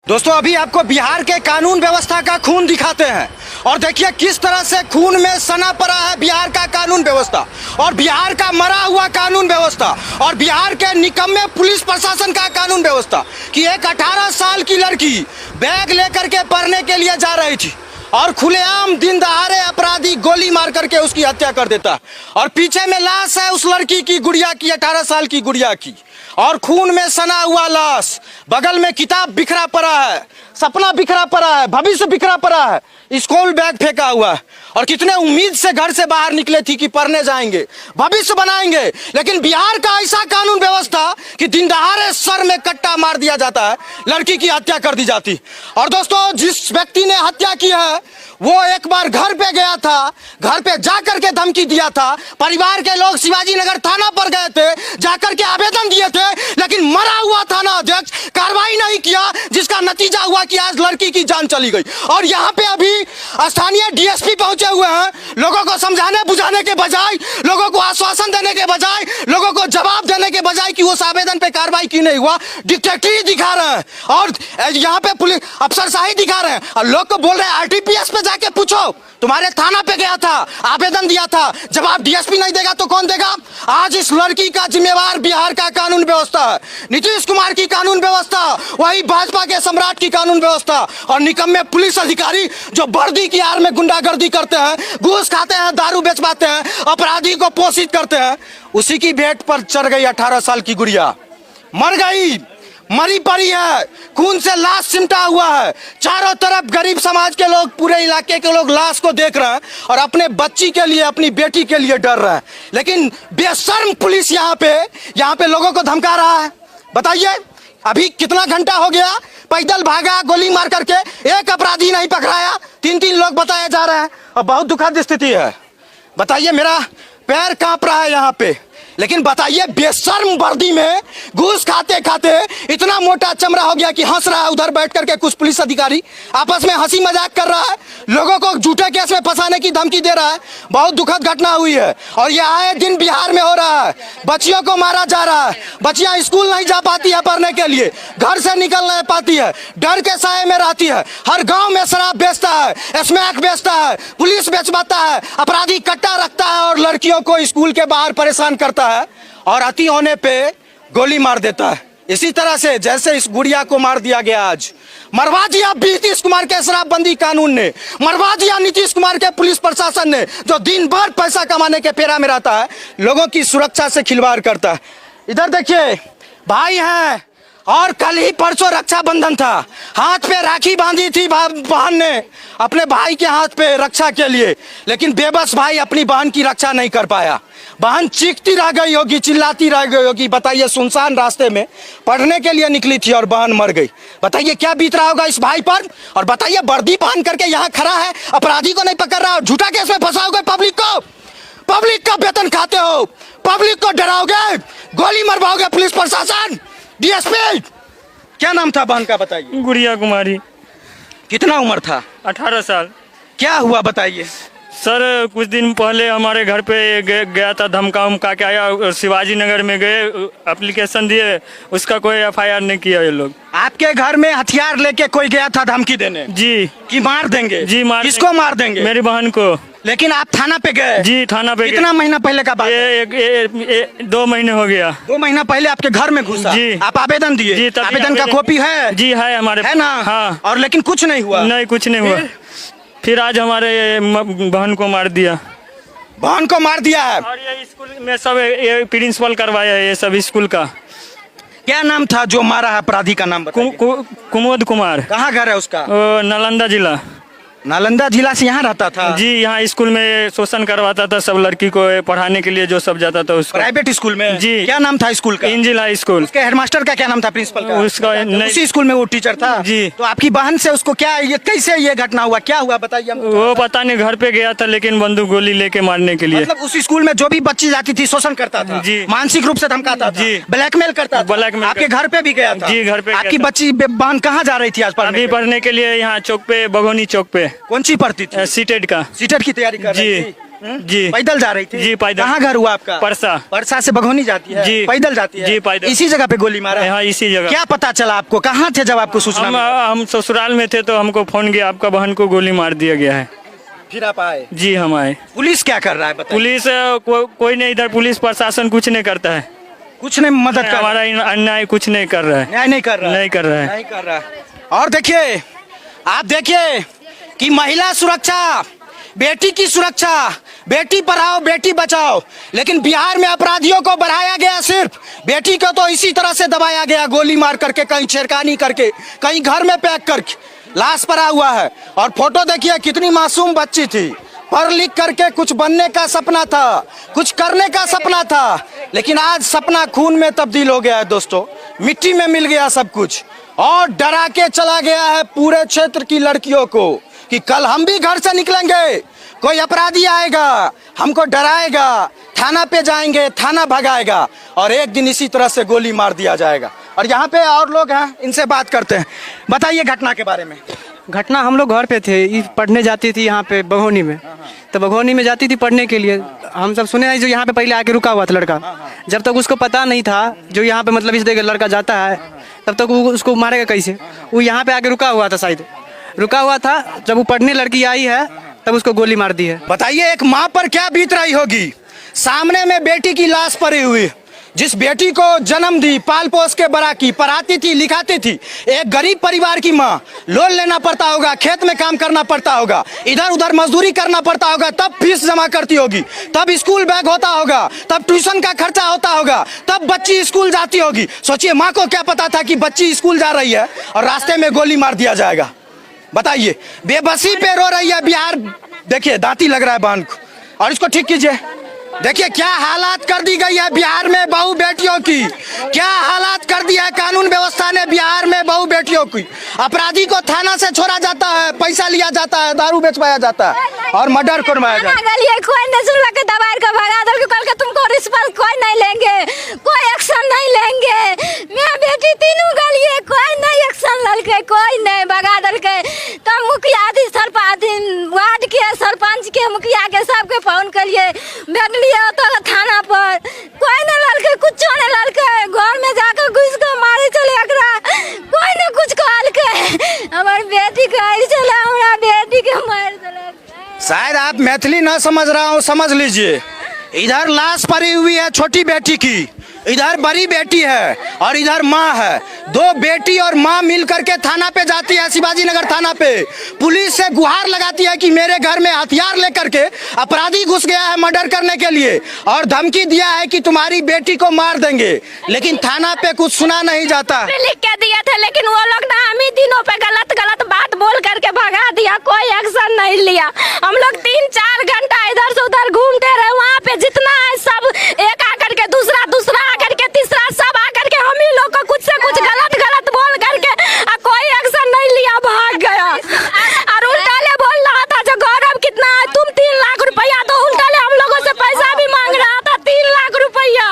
दोस्तों अभी आपको बिहार के कानून व्यवस्था का खून दिखाते हैं और देखिए किस तरह से खून में सना पड़ा है बिहार का कानून व्यवस्था और बिहार का मरा हुआ कानून व्यवस्था और बिहार के निकम्मे पुलिस प्रशासन का कानून व्यवस्था कि एक 18 साल की लड़की बैग लेकर के पढ़ने के लिए जा रही थी और खुलेआम दिन दहाड़े अपराधी गोली मार करके उसकी हत्या कर देता है और पीछे में लाश है उस लड़की की, गुड़िया की, 18 साल की गुड़िया की, और खून में सना हुआ लाश, बगल में किताब बिखरा पड़ा है, सपना बिखरा पड़ा है, भविष्य बिखरा पड़ा है, स्कूल बैग फेंका हुआ है और कितने उम्मीद से घर से बाहर निकले थी कि पढ़ने जाएंगे, भविष्य बनाएंगे, लेकिन बिहार का ऐसा कानून व्यवस्था कि दिन दहाड़े सर में कट्टा मार दिया जाता है, लड़की की हत्या कर दी जाती। और दोस्तों जिस व्यक्ति ने हत्या की है वो एक बार घर पे गया था, घर पे जाकर के धमकी दिया था, परिवार के लोग शिवाजी नगर थाना पर गए थे, जाकर के आवेदन दिए थे, लेकिन मरा हुआ थाना अध्यक्ष कार्रवाई नहीं किया, जिसका नतीजा हुआ कि आज लड़की की जान चली गई। और यहाँ पे अभी स्थानीय डीएसपी पहुंचे हुए हैं, लोगों को समझाने बुझाने के बजाय, लोगों को आश्वासन देने के बजाय, लोगों को जवाब देने के बजाय कि उस आवेदन पे कार्रवाई क्यों नहीं हुआ, डिक्टेटरी दिखा रहे हैं और यहाँ पे पुलिस अफसरशाही दिखा रहे हैं और लोग को बोल रहे हैं आरटीपीएस पे जाके पूछो, तुम्हारे थाना पे गया था, आवेदन दिया था, जवाब डीएसपी नहीं देगा तो कौन देगा। आज इस लड़की का जिम्मेवार बिहार का कानून व्यवस्था है, नीतीश कुमार की कानून व्यवस्था, वही भाजपा के सम्राट की कानून व्यवस्था और निकम्मे पुलिस अधिकारी जो वर्दी की आड़ में गुंडागर्दी करते हैं, घूस खाते हैं, दारू बेचवाते हैं, अपराधी को पोषित करते हैं। उसी की भेंट पर चढ़ गई 18 साल की गुड़िया, मर गई, मरी पड़ी है, खून से लाश सिमटा हुआ है, चारों तरफ गरीब समाज के लोग, पूरे इलाके के लोग लाश को देख रहे हैं और अपने बच्ची के लिए, अपनी बेटी के लिए डर रहे हैं। लेकिन बेशर्म पुलिस यहाँ पे लोगों को धमका रहा है। बताइए अभी कितना घंटा हो गया, पैदल भागा, गोली मार करके, एक अपराधी नहीं पकड़ाया, 3-3 लोग बताए जा रहे हैं और बहुत दुखद स्थिति है। बताइए मेरा पैर कांप रहा है यहाँ पे। लेकिन बताइए बेशर्म वर्दी में घूस खाते खाते इतना मोटा चमड़ा हो गया कि हंस रहा है उधर बैठ करके, कुछ पुलिस अधिकारी आपस में हंसी मजाक कर रहा है, लोगों को झूठे केस में फंसाने की धमकी दे रहा है। बहुत दुखद घटना हुई है और ये आए दिन बिहार में हो रहा है। बच्चियों को मारा जा रहा है, बच्चियां स्कूल नहीं जा पाती है पढ़ने के लिए, घर से निकल नहीं पाती है, डर के साए में रहती है, हर गाँव में शराब बेचता है, स्मैक बेचता है, पुलिस बेचवाता है, अपराधी कट्टा रखता है और लड़कियों को स्कूल के बाहर परेशान करता है और अति होने पे गोली मार देता है। इसी तरह से जैसे इस गुड़िया को मार दिया गया, आज मरवा दिया नीतीश कुमार के शराबबंदी कानून ने, मरवा दिया नीतीश कुमार के पुलिस प्रशासन ने, जो दिन भर पैसा कमाने के फेरा में रहता है, लोगों की सुरक्षा से खिलवाड़ करता है। इधर देखिए भाई हैं और कल ही परसों रक्षाबंधन था, हाथ पे राखी बांधी थी बहन ने अपने भाई के हाथ पे रक्षा के लिए, लेकिन बेबस भाई अपनी बहन की रक्षा नहीं कर पाया। बहन चीखती रह गई होगी, चिल्लाती रह गई होगी। बताइए सुनसान रास्ते में पढ़ने के लिए निकली थी और बहन मर गई। बताइए क्या बीत रहा होगा इस भाई पर। और बताइए वर्दी पहन करके यहाँ खड़ा है, अपराधी को नहीं पकड़ रहा और झूठा केस में फंसाओगे पब्लिक का वेतन खाते हो, पब्लिक को डराओगे, गोली मरवाओगे पुलिस प्रशासन, डीएसपी। क्या नाम था बहन का बताइए। गुड़िया कुमारी। कितना उम्र था। 18 साल। क्या हुआ बताइए। सर कुछ दिन पहले हमारे घर पे गया था, धमका उमका के आया, शिवाजी नगर में गए, एप्लीकेशन दिए, उसका कोई एफआईआर नहीं किया ये लोग। आपके घर में हथियार लेके कोई गया था धमकी देने जी, कि मार देंगे जी, मार किसको मार देंगे। मेरी बहन को। लेकिन आप थाना पे गए जी, थाना पे। कितना महीना पहले का बात है। 2 महीने हो गया। 2 महीना पहले आपके घर में घुसा जी, आप आवेदन दिए जी, आवेदन का कॉपी है जी, है हमारे, है ना। हाँ। और लेकिन कुछ नहीं हुआ। नहीं, कुछ नहीं हुआ। फिर आज हमारे बहन को मार दिया। बहन को मार दिया है और ये स्कूल में सब ये प्रिंसिपल करवाया है, ये सब स्कूल का। क्या नाम था जो मारा है अपराधी का नाम बताइए। कुमोद कुमार। कहाँ घर है उसका। नालंदा जिला। नालंदा जिला से यहाँ रहता था जी। यहाँ स्कूल में शोषण करवाता था सब लड़की को पढ़ाने के लिए, जो सब जाता था उसको। प्राइवेट स्कूल में जी। क्या नाम था स्कूल का। इंजिल हाई स्कूल। उसके हेडमास्टर का क्या नाम था, प्रिंसिपल का। उसका उसी स्कूल में वो टीचर था जी। तो आपकी बहन से उसको क्या, ये कैसे ये घटना हुआ, क्या हुआ बताइए। वो पता नहीं, घर पे गया था लेकिन बंदूक गोली लेके मारने के लिए। मतलब उस स्कूल में जो भी बच्ची जाती थी शोषण करता था जी, मानसिक रूप से धमकाता था जी, ब्लैकमेल करता था। ब्लैकमेल आपके घर पे भी गया था जी, घर पे। आपकी बच्ची बहन कहाँ जा रही थी आज अभी पढ़ने के लिए, यहाँ चौक पे, बघोनी चौक पे। कौन सी पढ़ती थी। सीटेट का। सीटेट की तैयारी कर रही थी। जी पैदल जा रही थी? जी, पैदल। कहाँ घर हुआ आपका? परसा। परसा से भगोनी जाती है? जी। पैदल जाती है? जी, पैदल। इसी जगह पे गोली मारा? हाँ, इसी जगह। क्या पता चला आपको? कहाँ थे जब आपको सूचना मिला? हम ससुराल में थे तो हमको फोन किया, आपका बहन को गोली मार दिया गया है। फिर आप आए? जी हम आए। पुलिस क्या कर रहा है बताइए? पुलिस कोई नहीं, इधर पुलिस प्रशासन कुछ नहीं करता है, कुछ नहीं मदद कर, हमारा अन्याय कुछ नहीं कर रहा है। न्याय नहीं कर रहा है? नहीं कर रहा है। नहीं कर रहा है। और देखिए, आप देखिए कि महिला सुरक्षा, बेटी की सुरक्षा, बेटी पढ़ाओ बेटी बचाओ, लेकिन बिहार में अपराधियों को बढ़ाया गया। सिर्फ बेटी को तो इसी तरह से दबाया गया, गोली मार करके, कहीं छेड़खानी करके, कहीं घर में पैक करके लाश पड़ा हुआ है। और फोटो देखिए, कितनी मासूम बच्ची थी, पढ़ लिख करके कुछ बनने का सपना था, कुछ करने का सपना था, लेकिन आज सपना खून में तब्दील हो गया है दोस्तों, मिट्टी में मिल गया सब कुछ। और डरा के चला गया है पूरे क्षेत्र की लड़कियों को कि कल हम भी घर से निकलेंगे, कोई अपराधी आएगा, हमको डराएगा, थाना पे जाएंगे, थाना भगाएगा, और एक दिन इसी तरह से गोली मार दिया जाएगा। और यहाँ पे और लोग हैं, इनसे बात करते हैं। बताइए घटना के बारे में। घटना, हम लोग घर पे थे, ये पढ़ने जाती थी यहाँ पे बघोनी में, तो बघोनी में जाती थी पढ़ने के लिए। हम सब सुने हैं जो यहाँ पे पहले आके रुका हुआ था लड़का, जब तक उसको पता नहीं था जो यहाँ पे मतलब इस जगह लड़का जाता है, तब तक वो उसको मारेगा कैसे। वो यहाँ पे आके रुका हुआ था, शायद रुका हुआ था, जब वो पढ़ने लड़की आई है तब उसको गोली मार दी है। बताइए एक माँ पर क्या बीत रही होगी, सामने में बेटी की लाश पड़ी हुई, जिस बेटी को जन्म दी, पाल पोस के बड़ा की, पढ़ाती थी, लिखाती थी। एक गरीब परिवार की माँ, लोन लेना पड़ता होगा, खेत में काम करना पड़ता होगा, इधर उधर मजदूरी करना पड़ता होगा, तब फीस जमा करती होगी, तब स्कूल बैग होता होगा, तब ट्यूशन का खर्चा होता होगा, तब बच्ची स्कूल जाती होगी। सोचिए माँ को क्या पता था कि बच्ची स्कूल जा रही है और रास्ते में गोली मार दिया जाएगा। बताइए, बेबसी पे रो रही है बिहार। देखिए दांती लग रहा है बहन को, और इसको ठीक कीजिए। देखिए क्या हालात कर दी गई है बिहार में बहू बेटियों की, क्या हालात कर दिया है कानून व्यवस्था ने बिहार में बहू बेटियों की। अपराधी को थाना से छोड़ा जाता है, पैसा लिया जाता है, दारू बेचवाया जाता है और मर्डर करवाया जाता है। कोई नहीं सुनवा के दबा के भगा दो, कल के तुमको रिस्पॉन्स कोई नहीं लेंगे, कोई एक्शन नहीं लेंगे। मैं बेटी तीनों गलिए, कोई नहीं एक्शन ललके, कोई नहीं भगा दल के। तो मुखिया सरपंच, वार्ड के सरपंच के, मुखिया के, सबके फोन करिए, बैठ लिए तो थाना पर, कोई नहीं ललके, कुछ नहीं ललके। घर में जाकर घुस के मारे चले एकरा, कोई नहीं कुछ कहल के। हमारी बेटी का चले, हमारा बेटी के मार चले। शायद आप मैथिली ना समझ रहा हूँ, समझ लीजिए। इधर लाश पड़ी हुई है छोटी बेटी की, इधर बड़ी बेटी है और इधर माँ है। दो बेटी और माँ मिल करके थाना पे जाती है, शिवाजी नगर थाना पे। पुलिस से गुहार लगाती है कि मेरे घर में हथियार लेकर के अपराधी घुस गया है मर्डर करने के लिए, और धमकी दिया है कि तुम्हारी बेटी को मार देंगे, लेकिन थाना पे कुछ सुना नहीं जाता। लिख के दिए थे, लेकिन वो लोग ना हम ही दिनों पे गलत गलत बात बोल करके भगा दिया, कोई एक्शन नहीं लिया। हम लोग 3-4 घंटा इधर से उधर घूमते रहे, वहाँ पे जितना है सब एक आकर के दूसरा, दूसरा आकर के तीसरा, सब आकर के हम ही लोग को कुछ से कुछ गलत गलत बोल करके कोई एक्शन नहीं लिया, भाग गया। और उल्टा ले बोल रहा था जो गौरव कितना है, तुम 3 लाख रुपया, तो उल्टा ले हम लोगों से पैसा भी मांग रहा था, 3 लाख रुपया।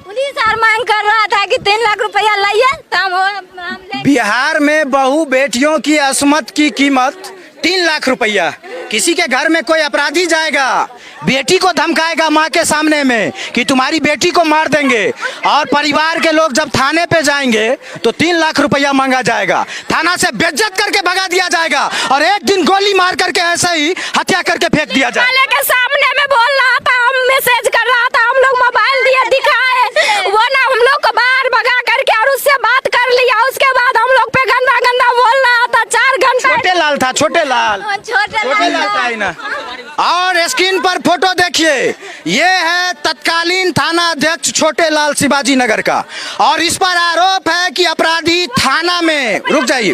पुलिस और मांग कर रहा था कि 3 लाख रुपया लाइए तो हम बिहार में बहू बेटियों की असमत की कीमत 3 लाख रुपया। किसी के घर में कोई अपराधी जाएगा, बेटी को धमकाएगा माँ के सामने में कि तुम्हारी बेटी को मार देंगे, और परिवार के लोग जब थाने पे जाएंगे तो 3 लाख रुपया मांगा जाएगा, थाना से बेइज्जत करके भगा दिया जाएगा, और एक दिन गोली मार करके ऐसे ही हत्या करके फेंक दिया जाएगा। के सामने में बोल रहा था, हम मैसेज कर रहा था, हम लोग मोबाइल दिए दिखाए, वो ना हम लोग को बाहर भगा करके और उससे बात कर लिया। उसके बाद हम लोग पे गंदा गंदा बोल रहा था 4 घंटा। छोटे लाल था, छोटे लाल, छोटे लाल था ही ना। और स्क्रीन पर फोटो देखिए, ये है तत्कालीन थाना अध्यक्ष छोटे लाल शिवाजी नगर का, और इस पर आरोप है कि अपराधी थाना में, रुक जाइए,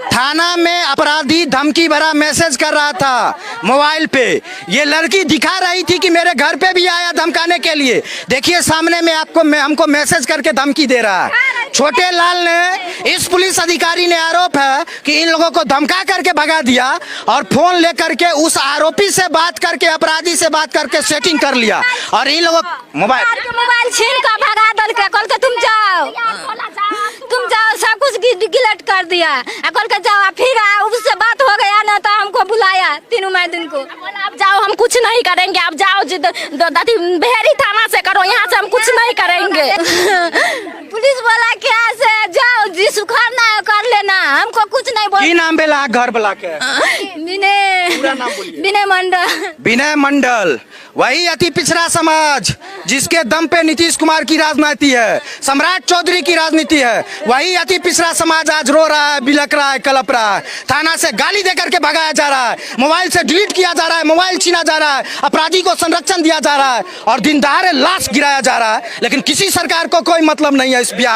थाना में अपराधी धमकी भरा मैसेज कर रहा था मोबाइल पे। ये लड़की दिखा रही थी कि मेरे घर पे भी आया धमकाने के लिए। देखिए सामने में आपको हमको मैसेज करके धमकी दे रहा है। छोटे लाल ने, इस पुलिस अधिकारी ने आरोप है कि इन लोगों को धमका करके भगा दिया, और फोन लेकर के उस आरोपी से बात करके, अपराधी से बात करके सेटिंग कर लिया, और इन लोगों मोबाइल छीन कर भगा दल के, कल के तुम जाओ, सब कुछ गिलट कर दिया, कल के जाओ फिर उससे बात हो गया ना तो हमको बुलाया तीनों दिन को। आप जाओ, हम कुछ नहीं करेंगे, आप जाओ भेरी थाना से करो, यहाँ से हम कुछ नहीं करेंगे। पुलिस बोला क्या से जाओ जिस करना है कर लेना, हमको कुछ नहीं बोल। की नाम बेला घर बुला के? विनय मंडल। विनय मंडल, वही अति पिछड़ा समाज जिसके दम पे नीतीश कुमार की राजनीति है, सम्राट चौधरी की राजनीति है, वही अति पिछड़ा समाज आज रो रहा है, बिलक रहा है, कलप रहा है। थाना से गाली देकर के भगाया जा रहा है, मोबाइल से डिलीट किया जा रहा है, मोबाइल छीना जा रहा है, अपराधी को संरक्षण दिया जा रहा है और दिन दहाड़े लाश गिराया जा रहा है, लेकिन किसी सरकार को कोई मतलब नहीं है इस बिहार